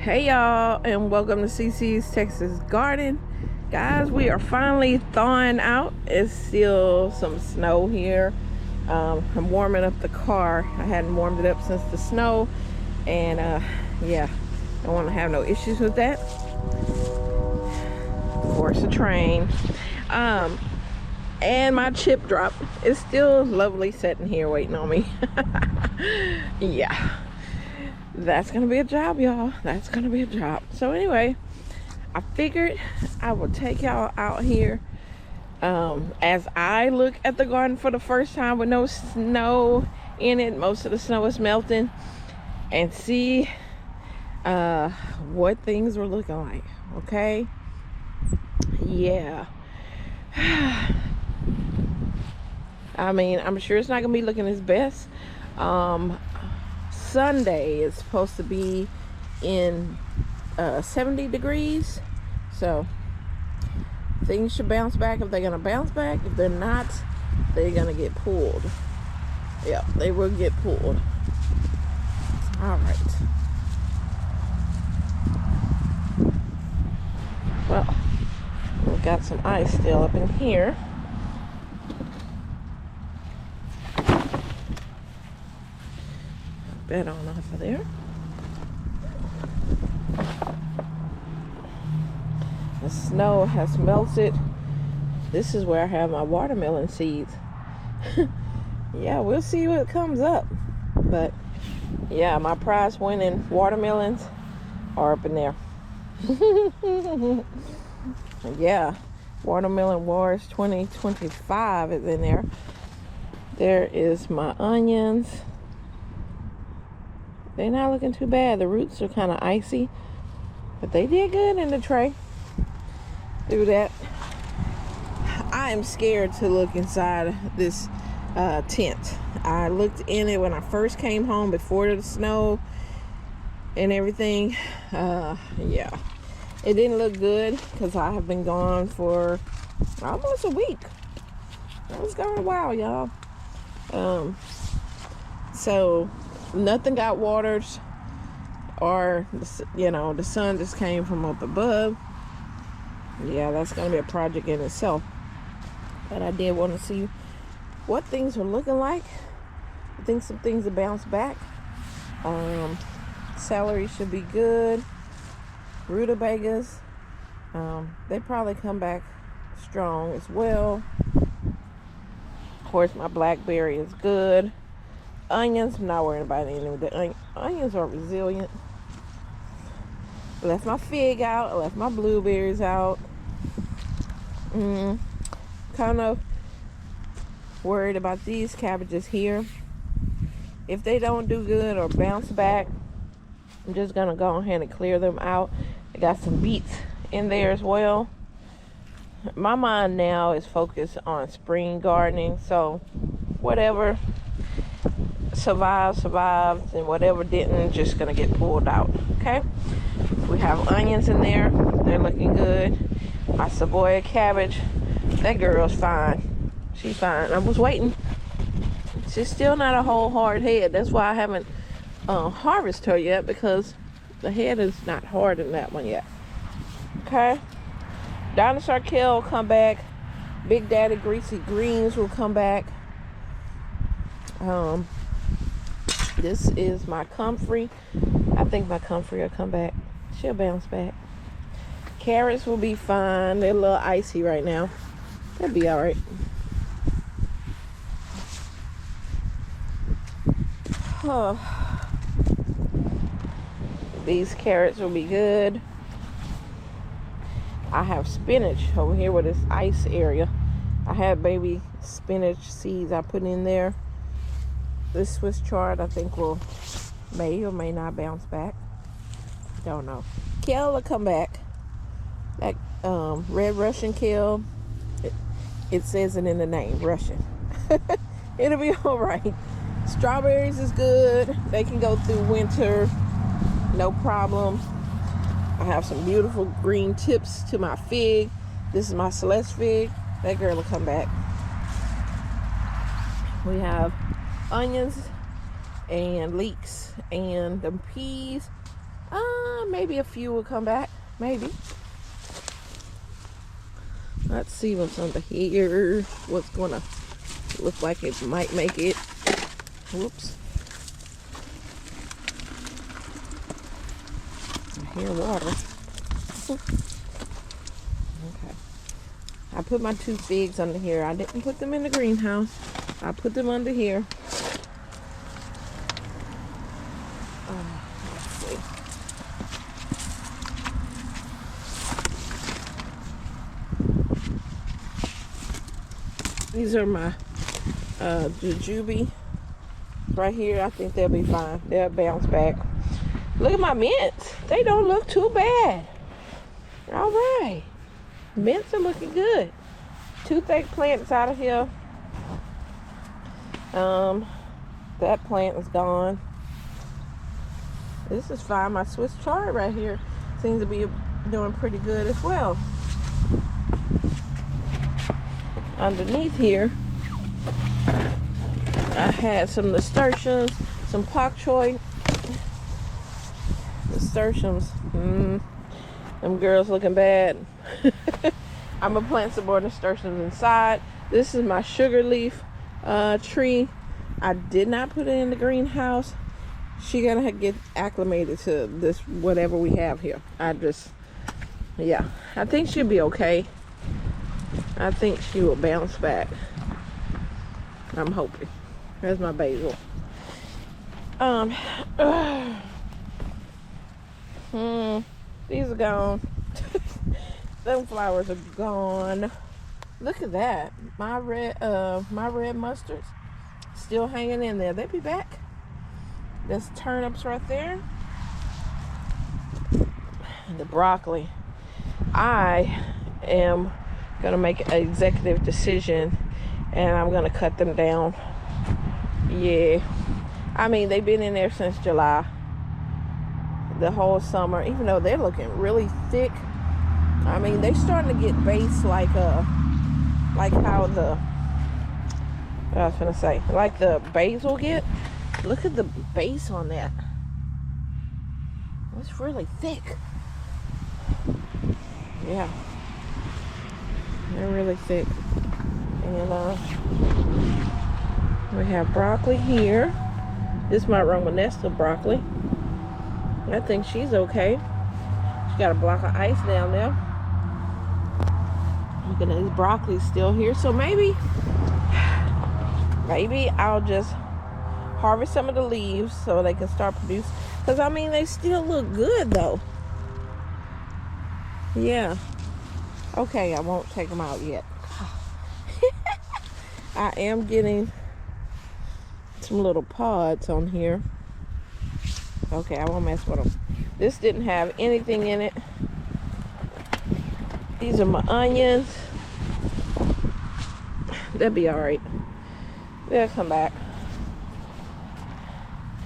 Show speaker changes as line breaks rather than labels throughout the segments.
Hey y'all, and welcome to CC's Texas Garden. Guys, we are finally thawing out. It's still some snow here. I'm warming up the car. I hadn't warmed it up since the snow, and yeah, don't want to have no issues with that. Of course, a train. And my chip drop is still lovely sitting here waiting on me. Yeah. That's gonna be a job, y'all. That's gonna be a job. So anyway, I figured I would take y'all out here as I look at the garden for the first time with no snow in it. Most of the snow is melting, and see what things were looking like. Okay, yeah. I mean, I'm sure it's not gonna be looking its best. Sunday is supposed to be in 70 degrees, so things should bounce back. If they're gonna bounce back, if they're not, they're gonna get pulled. Yeah, they will get pulled. All right, well, we've got some ice still up in here. Bed on off of there. The snow has melted. This is where I have my watermelon seeds. Yeah, we'll see what comes up. But yeah, my prize winning watermelons are up in there. Yeah, Watermelon Wars 2025 is in there. There is my onions. They're not looking too bad. The roots are kind of icy, but they did good in the tray. Do that. I am scared to look inside this tent. I looked in it when I first came home before the snow and everything. Yeah, it didn't look good because I have been gone for almost a week. I was gone a while, y'all. So nothing got watered, or the sun just came from up above. Yeah, that's gonna be a project in itself, but I did want to see what things are looking like. I think some things will bounce back. Celery should be good. Rutabagas, they probably come back strong as well. Of course, my blackberry is good. Onions, I'm not worried about any of the onions are resilient. I left my fig out. I left my blueberries out. Kind of worried about these cabbages here. If they don't do good or bounce back, I'm just gonna go ahead and clear them out. I got some beets in there as well. My mind now is focused on spring gardening, so whatever survived, and whatever didn't, just gonna get pulled out. Okay, we have onions in there. They're looking good. My Savoy cabbage, that girl's fine. She's fine. I was waiting. She's still not a whole hard head. That's why I haven't harvested her yet, because the head is not hard in that one yet. Okay, dinosaur kale will come back. Big Daddy Greasy Greens will come back. This is my comfrey. I think my comfrey will come back. She'll bounce back. Carrots will be fine. They're a little icy right now. They'll be all right. These carrots will be good. I have spinach over here with this ice area. I have baby spinach seeds I put in there. This Swiss chard I think may or may not bounce back. Don't know. Kale will come back. That red Russian kale, it says it in the name, Russian. It'll be all right. Strawberries is good. They can go through winter, no problem. I have some beautiful green tips to my fig. This is my Celeste fig. That girl will come back. We have onions and leeks, and the peas Maybe a few will come back. Maybe. Let's see what's under here. What's gonna look like it might make it. Whoops. I hear water. Okay. I put my 2 figs under here. I didn't put them in the greenhouse. I put them under here. Let's see. These are my jujube right here. I think they'll be fine. They'll bounce back. Look at my mints. They don't look too bad. All right. Mints are looking good. Toothache plants out of here. That plant is gone. This is fine. My Swiss chard right here seems to be doing pretty good as well. Underneath here, I had some nasturtiums, some pak choi. Nasturtiums, them girls looking bad. I'm gonna plant some more nasturtiums inside. This is my sugar leaf tree. I did not put it in the greenhouse. She gonna get acclimated to this whatever we have here. I think she'll be okay. I think she will bounce back. I'm hoping. There's my basil. These are gone. Them flowers are gone. Look at that. My red mustards still hanging in there. They'll be back. There's turnips right there. And the broccoli. I am gonna make an executive decision and I'm gonna cut them down. Yeah. I mean, they've been in there since July. The whole summer, even though they're looking really thick. I mean, they starting to get base like how the I was gonna say, like the basil get. Look at the base on that. It's really thick. Yeah. They're really thick. And we have broccoli here. This is my Romanesca broccoli. I think she's okay. She got a block of ice down there. Look at these broccoli's still here. So maybe I'll just harvest some of the leaves so they can start producing. Because I mean, they still look good though. Yeah. Okay, I won't take them out yet. I am getting some little pods on here. Okay, I won't mess with them. This didn't have anything in it. These are my onions. They'll be alright. They'll come back.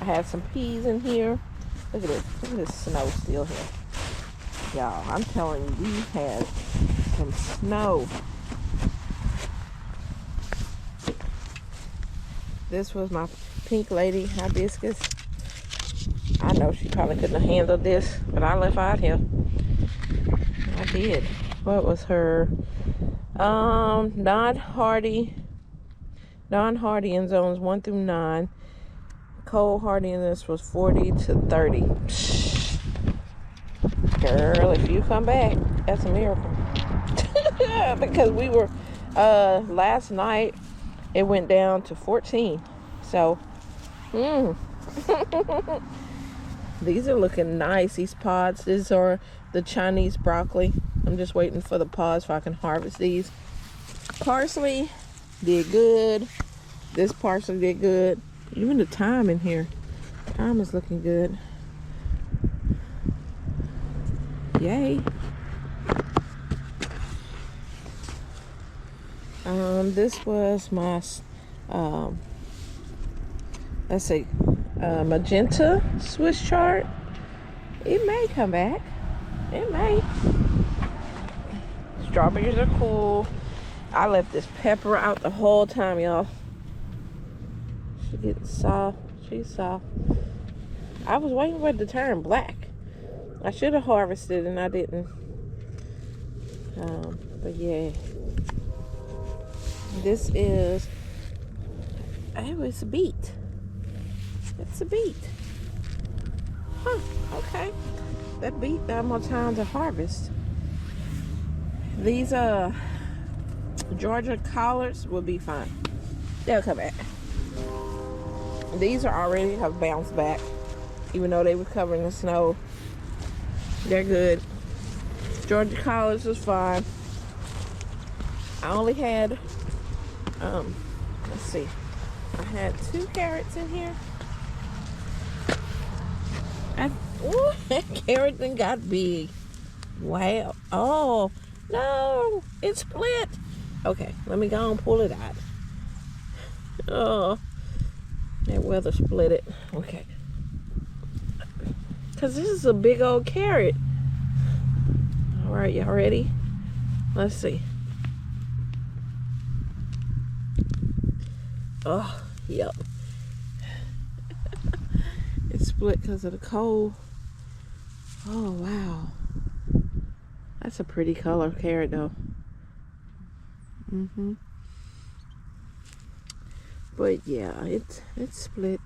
I had some peas in here. Look at this. Look at this snow still here. Y'all, I'm telling you, we had some snow. This was my pink lady hibiscus. I know she probably couldn't have handled this, but I left out here. I did. What was her? Don Hardy in zones 1 through 9. Cold hardiness was 40 to 30. Psh. Girl, if you come back, that's a miracle. Because we were, last night, it went down to 14. So, these are looking nice, these pods. These are the Chinese broccoli. I'm just waiting for the pods so I can harvest these. Parsley did good. This parsley did good. Even the thyme in here. Thyme is looking good. Yay. This was my, let's see, magenta Swiss chard. It may come back. It may. Strawberries are cool. I left this pepper out the whole time, y'all. She's getting soft. She's soft. I was waiting for it to turn black. I should have harvested and I didn't. But yeah, this is, oh, it's a beet. It's a beet. Huh, okay. That beet got more time to harvest. These Georgia collards will be fine. They'll come back. These are already have bounced back, even though they were covered in snow. They're good. Georgia collards was fine. I only had, let's see, I had 2 carrots in here. Ooh, that carrot then got big. Wow. Oh, no, it split. Okay, let me go and pull it out. Oh, that weather split it. Okay. Because this is a big old carrot. All right, y'all ready? Let's see. Oh, yep. It split because of the cold. Oh, wow. That's a pretty color carrot, though. But yeah, it's split.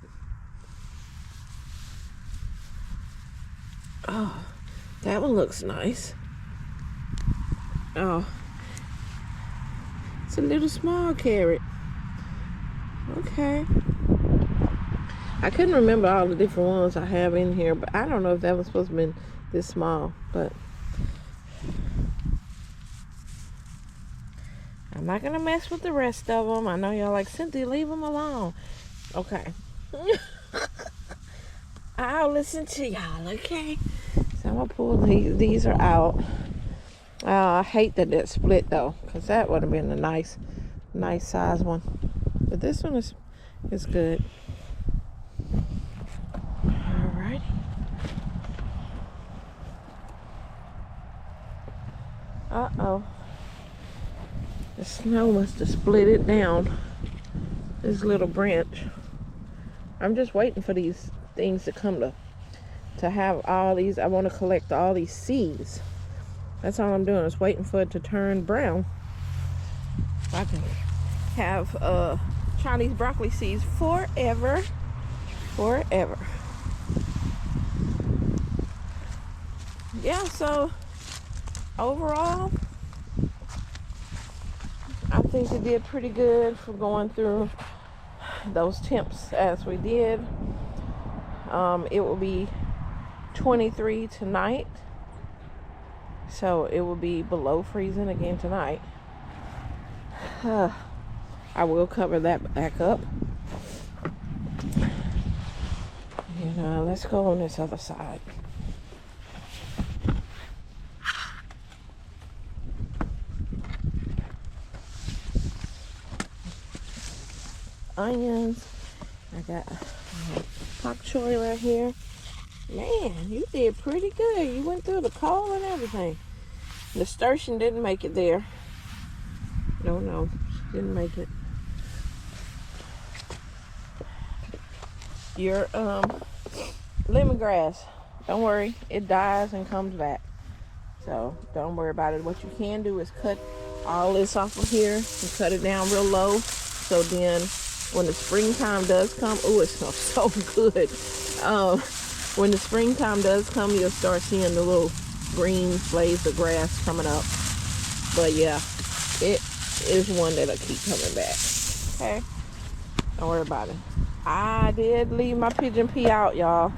Oh, that one looks nice. Oh, it's a little small carrot. Okay. I couldn't remember all the different ones I have in here, but I don't know if that was supposed to be this small, but I'm not gonna mess with the rest of them. I know y'all like, Cynthia, leave them alone. Okay. I'll listen to y'all, okay? So I'm gonna pull these are out. I hate that it split though, because that would have been a nice size one. But this one is good. Alrighty. Uh-oh. The snow must have split it down. This little branch. I'm just waiting for these things to come to have all these. I want to collect all these seeds. That's all I'm doing, is waiting for it to turn brown. I can have Chinese broccoli seeds forever. Yeah, so overall, I think it did pretty good for going through those temps as we did. It will be 23 tonight, so it will be below freezing again tonight. I will cover that back up. And let's go on this other side. Onions. I got pak choy right here. Man, you did pretty good. You went through the coal and everything. The nasturtium didn't make it there. No, didn't make it. Your lemongrass, don't worry, it dies and comes back. So don't worry about it. What you can do is cut all this off of here and cut it down real low. So then when the springtime does come, oh, it smells so good. When the springtime does come, you'll start seeing the little green blades of grass coming up. But yeah, it is one that'll keep coming back. Okay, don't worry about it. I did leave my pigeon pea out, y'all.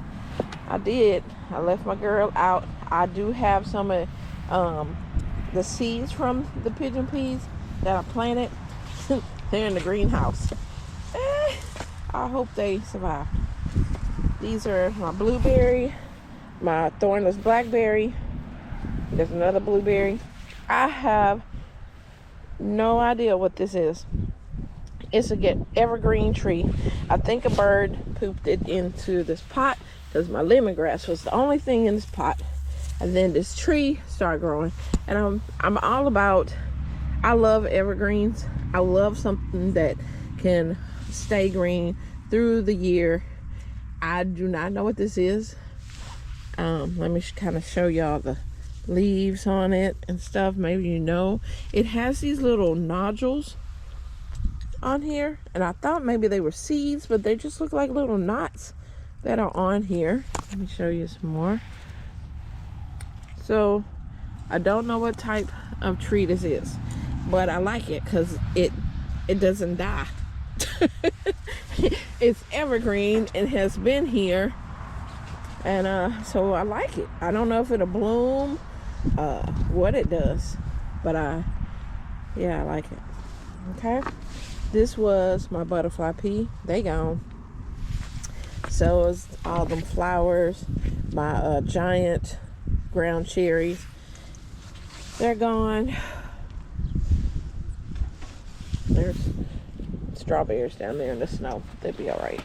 I did. I left my girl out. I do have some of the seeds from the pigeon peas that I planted. They're in the greenhouse. I hope they survive. These are my blueberry, my thornless blackberry. There's another blueberry. I have no idea what this is. It's a evergreen tree. I think a bird pooped it into this pot because my lemongrass was the only thing in this pot. And then this tree started growing. And I'm all about, I love evergreens. I love something that can stay green through the year. I do not know what this is. Let me kind of show y'all the leaves on it and stuff. Maybe you know it has these little nodules on here, and I thought maybe they were seeds, but they just look like little knots that are on here. Let me show you some more. So I don't know what type of tree this is, but I like it because it doesn't die. It's evergreen and has been here, and so I like it. I don't know if it'll bloom, what it does, but yeah, I like it. Okay, this was my butterfly pea. They gone. So is all them flowers. My giant ground cherries, they're gone. There's strawberries down there in the snow. They'll be all right.